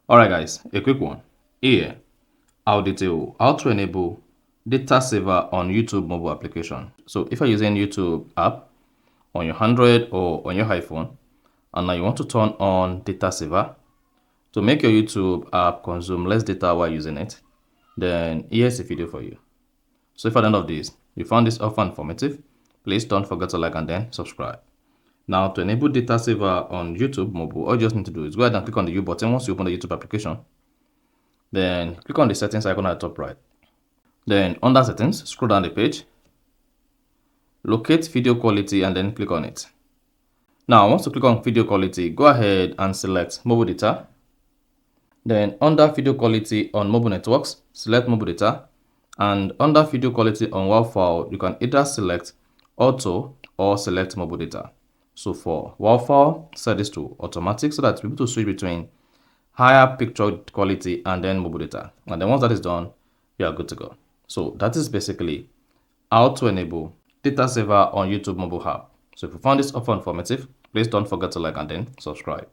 Alright guys, a quick one. Here, I'll detail how to enable data saver on YouTube mobile application. So if you're using YouTube app on your Android or on your iPhone, and now you want to turn on data saver to make your YouTube app consume less data while using it, then here's a video for you. So if at the end of this, you found this offer informative, please don't forget to like and then subscribe. Now, to enable data saver on YouTube mobile, all you just need to do is go ahead and click on the U button once you open the YouTube application. Then click on the settings icon at the top right. Then under settings, scroll down the page, locate video quality and then click on it. Now, once you click on video quality, go ahead and select mobile data. Then under video quality on mobile networks, select mobile data. And under video quality on WAV file, you can either select auto or select mobile data. So for WAV file, set this to automatic so that you're able to switch between higher picture quality and then mobile data. And then once that is done, you are good to go. So that is basically how to enable data saver on YouTube mobile app. So if you found this offer informative, please don't forget to like and then subscribe.